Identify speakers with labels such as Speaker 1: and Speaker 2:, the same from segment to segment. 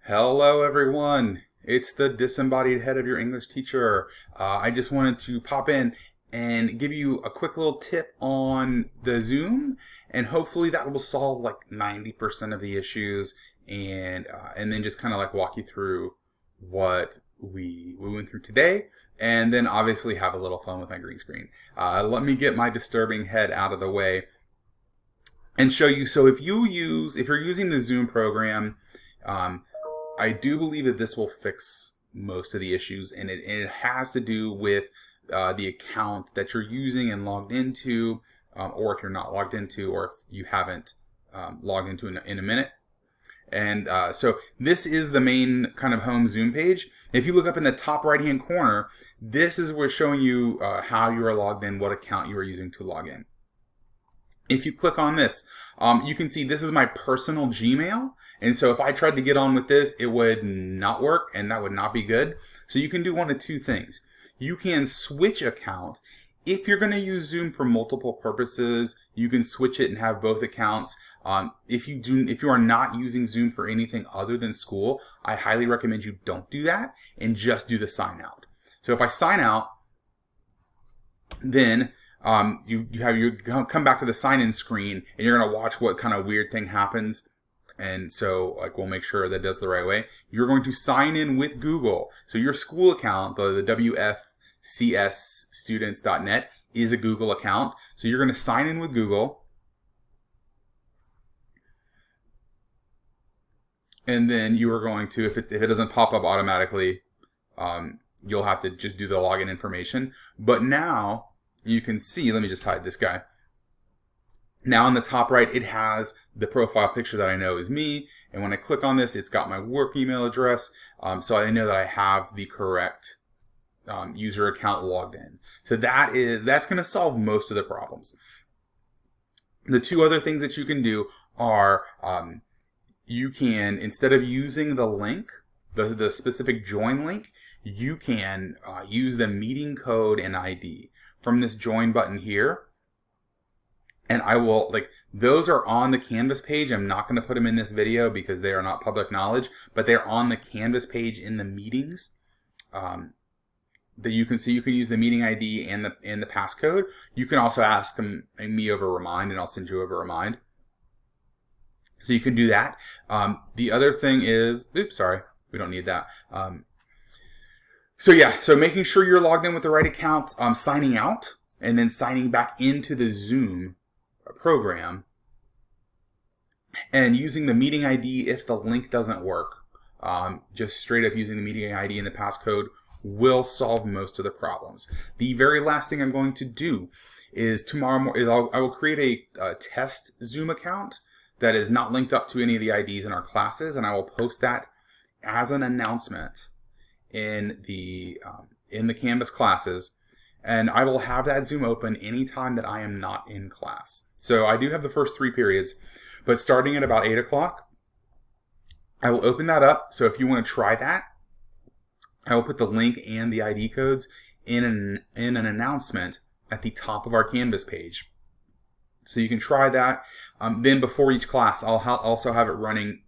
Speaker 1: Hello, everyone. It's the disembodied head of your English teacher. I just wanted to pop in and give you a quick little tip on the Zoom, and hopefully that will solve like 90% of the issues, and then just kind of like walk you through what we went through today, and then obviously have a little fun with my green screen. Let me get my disturbing head out of the way and show you. So if you're using the Zoom program, I do believe that this will fix most of the issues, and it has to do with the account that you're using and logged into, or if you're not logged into, or if you haven't logged into in a minute. And so this is the main kind of home Zoom page. If you look up in the top right hand corner, this is where showing you how you are logged in, what account you are using to log in. If you click on this, you can see this is my personal Gmail. And so if I tried to get on with this, it would not work, and that would not be good. So you can do one of two things. You can switch account. If you're going to use Zoom for multiple purposes, you can switch it and have both accounts. If you are not using Zoom for anything other than school, I highly recommend you don't do that and just do the sign out. So if I sign out, then you come back to the sign-in screen, and you're going to watch what kind of weird thing happens. And so we'll make sure that it does the right way. You're going to sign in with Google. So your school account, the wfcsstudents.net, is a Google account. So you're going to sign in with Google. And then you are going to, if it doesn't pop up automatically, you'll have to just do the login information. But now you can see, let me just hide this guy. Now on the top right, it has the profile picture that I know is me. And when I click on this, it's got my work email address. So I know that I have the correct user account logged in. So that's going to solve most of the problems. The two other things that you can do are you can, instead of using the link, the specific join link, you can use the meeting code and ID from this join button here. And I will, those are on the Canvas page. I'm not going to put them in this video because they are not public knowledge, but they're on the Canvas page in the meetings. That you can see. You can use the meeting ID and the passcode. You can also ask me over Remind, and I'll send you over Remind. So you can do that. The other thing is, oops, sorry, we don't need that. So making sure you're logged in with the right account, signing out, and then signing back into the Zoom program, and using the meeting ID if the link doesn't work. Just straight up using the meeting ID and the passcode will solve most of the problems. The very last thing I'm going to do is I will create a test Zoom account that is not linked up to any of the IDs in our classes, and I will post that as an announcement in the Canvas classes, and I will have that Zoom open anytime that I am not in class. So I do have the first 3 periods, but starting at about 8 o'clock, I will open that up. So if you want to try that, I will put the link and the ID codes in an announcement at the top of our Canvas page. So you can try that. Then before each class, I'll also have it running.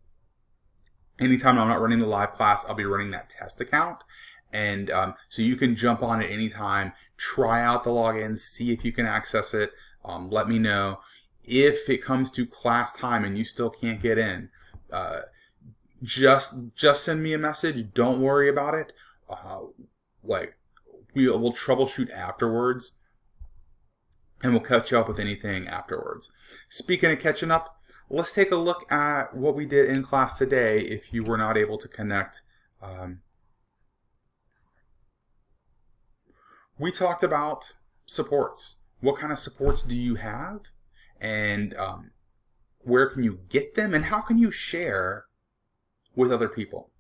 Speaker 1: Anytime I'm not running the live class, I'll be running that test account. And so you can jump on at any time, try out the login, see if you can access it. Let me know. If it comes to class time and you still can't get in, just send me a message. Don't worry about it. We'll troubleshoot afterwards, and we'll catch you up with anything afterwards. Speaking of catching up, let's take a look at what we did in class today if you were not able to connect. We talked about supports. What kind of supports do you have? And where can you get them? And how can you share with other people?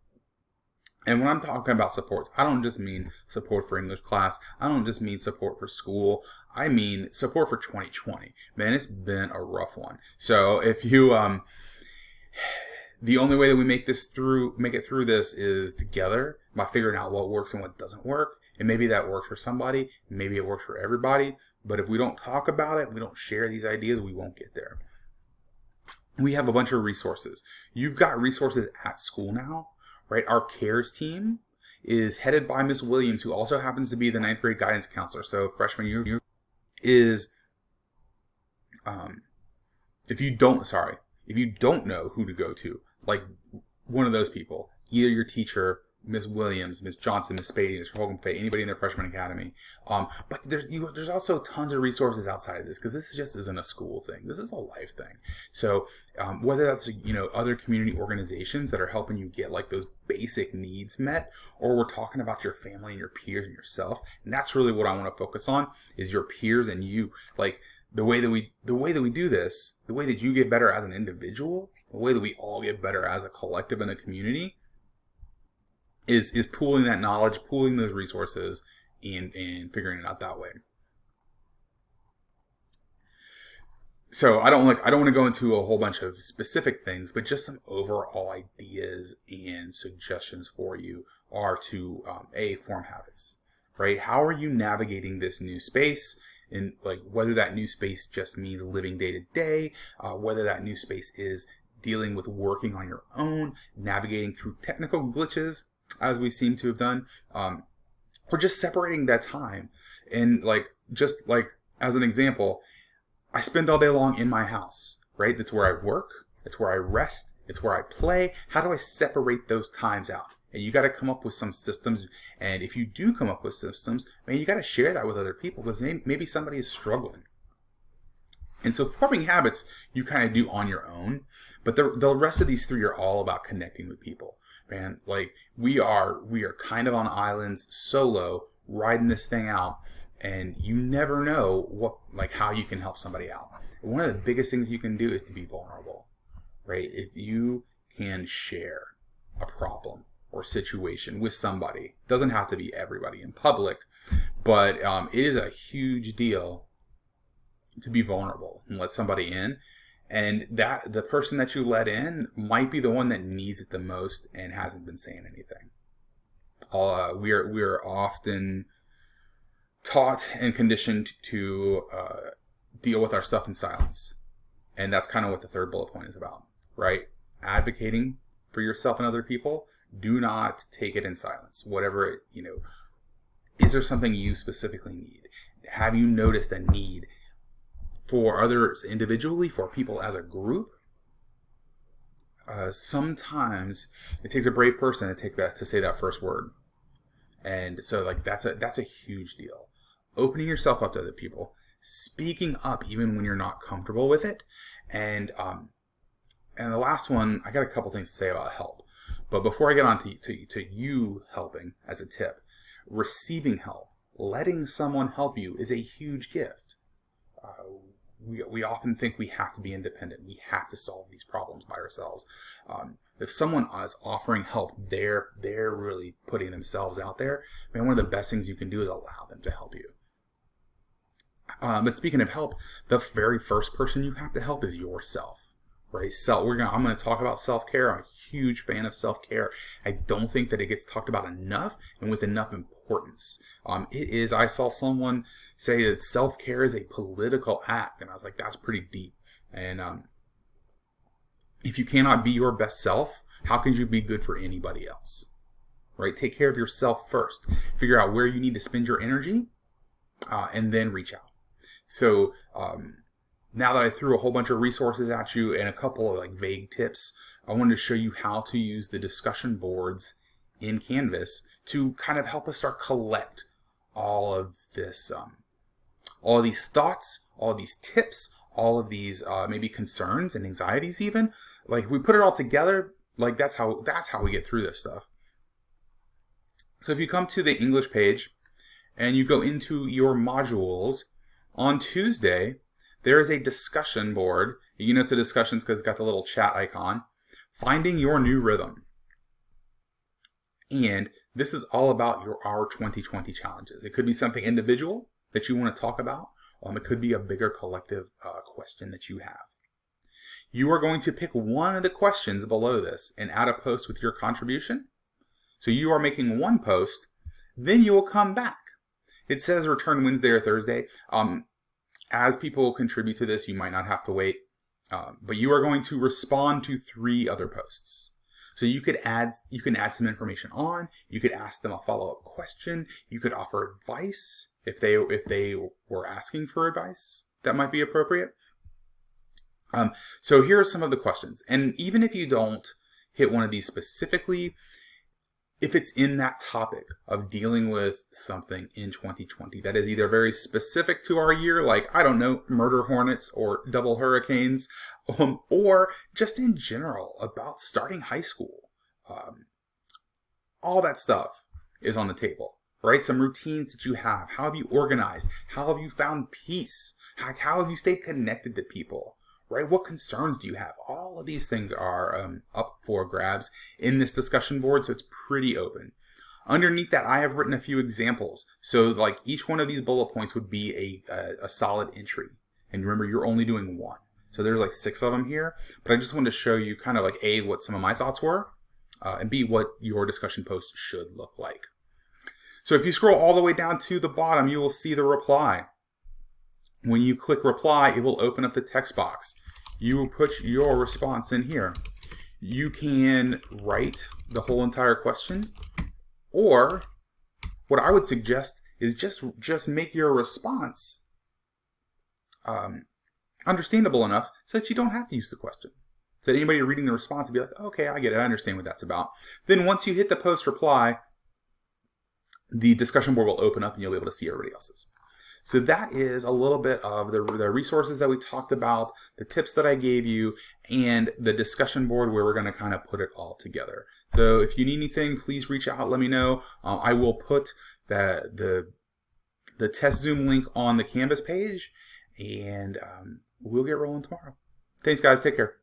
Speaker 1: And when I'm talking about supports, I don't just mean support for English class. I don't just mean support for school. I mean support for 2020. Man, it's been a rough one. So if you, the only way that we make it through this is together by figuring out what works and what doesn't work. And maybe that works for somebody. Maybe it works for everybody. But if we don't talk about it, we don't share these ideas, we won't get there. We have a bunch of resources. You've got resources at school now right? Our CARES team is headed by Miss Williams, who also happens to be the 9th grade guidance counselor. So freshman year is, if you don't know who to go to, like one of those people, either your teacher, Miss Williams, Miss Johnson, Miss Spady, Miss Holcomb Fay, anybody in their freshman academy. But there's also tons of resources outside of this, because this just isn't a school thing. This is a life thing. So whether that's other community organizations that are helping you get like those basic needs met, or we're talking about your family and your peers and yourself, and that's really what I want to focus on, is your peers and you. Like the way that we do this, the way that you get better as an individual, the way that we all get better as a collective and a community, is pooling that knowledge, pooling those resources, and figuring it out that way. So I don't want to go into a whole bunch of specific things, but just some overall ideas and suggestions for you are to form habits, right? How are you navigating this new space? And like whether that new space just means living day to day, whether that new space is dealing with working on your own, navigating through technical glitches, as we seem to have done, or just separating that time. And just as an example, I spend all day long in my house, right? That's where I work, it's where I rest, it's where I play. How do I separate those times out? And you got to come up with some systems. And if you do come up with systems, man, you got to share that with other people, because maybe somebody is struggling. And so forming habits you kind of do on your own, but the rest of these three are all about connecting with people. Man, like we are kind of on islands, solo, riding this thing out, and you never know how you can help somebody out. And one of the biggest things you can do is to be vulnerable, right? If you can share a problem or situation with somebody, doesn't have to be everybody in public, but it is a huge deal to be vulnerable and let somebody in. And that the person that you let in might be the one that needs it the most and hasn't been saying anything. We are often taught and conditioned to deal with our stuff in silence, and that's kind of what the third bullet point is about, right? Advocating for yourself and other people. Do not take it in silence. Whatever is there something you specifically need? Have you noticed a need for others individually, for people as a group? Sometimes it takes a brave person to say that first word, and so that's a huge deal. Opening yourself up to other people, speaking up even when you're not comfortable with it, and the last one, I got a couple things to say about help, but before I get on to you helping as a tip, receiving help, letting someone help you is a huge gift. We often think we have to be independent. We have to solve these problems by ourselves. If someone is offering help, they're really putting themselves out there. Man, one of the best things you can do is allow them to help you. But speaking of help, the very first person you have to help is yourself, right? I'm going to talk about self-care. I'm a huge fan of self-care. I don't think that it gets talked about enough and with enough importance. I saw someone say that self-care is a political act, and I was like, that's pretty deep. And if you cannot be your best self, how can you be good for anybody else? Right? Take care of yourself first. Figure out where you need to spend your energy, and then reach out. So now that I threw a whole bunch of resources at you and a couple of vague tips, I wanted to show you how to use the discussion boards in Canvas to kind of help us start collect all of this, all of these thoughts, all of these tips, all of these maybe concerns and anxieties even. We put it all together, that's how we get through this stuff. So if you come to the English page and you go into your modules, on Tuesday, there is a discussion board. You know it's a discussion because it's got the little chat icon. Finding your new rhythm. And this is all about our 2020 challenges. It could be something individual that you want to talk about. It could be a bigger collective question that you have. You are going to pick one of the questions below this and add a post with your contribution. So you are making one post, then you will come back. It says return Wednesday or Thursday. As people contribute to this, you might not have to wait. But you are going to respond to 3 other posts. So you can add some information on. You could ask them a follow-up question. You could offer advice if they were asking for advice. That might be appropriate. So here are some of the questions. And even if you don't hit one of these specifically, if it's in that topic of dealing with something in 2020 that is either very specific to our year, like, I don't know, murder hornets or double hurricanes, or just in general about starting high school, all that stuff is on the table, right? Some routines that you have. How have you organized? How have you found peace? How have you stayed connected to people? Right? What concerns do you have? All of these things are up for grabs in this discussion board, so it's pretty open. Underneath that, I have written a few examples. So like each one of these bullet points would be a solid entry. And remember, you're only doing one. So there's like 6 of them here. But I just wanted to show you kind of like A, what some of my thoughts were, and B, what your discussion post should look like. So if you scroll all the way down to the bottom, you will see the reply. When you click reply, it will open up the text box. You will put your response in here. You can write the whole entire question, or what I would suggest is just make your response understandable enough so that you don't have to use the question. So that anybody reading the response would be like, okay, I get it, I understand what that's about. Then once you hit the post reply, the discussion board will open up and you'll be able to see everybody else's. So that is a little bit of the resources that we talked about, the tips that I gave you, and the discussion board where we're going to kind of put it all together. So if you need anything, please reach out, let me know. I will put the test Zoom link on the Canvas page, and we'll get rolling tomorrow. Thanks, guys. Take care.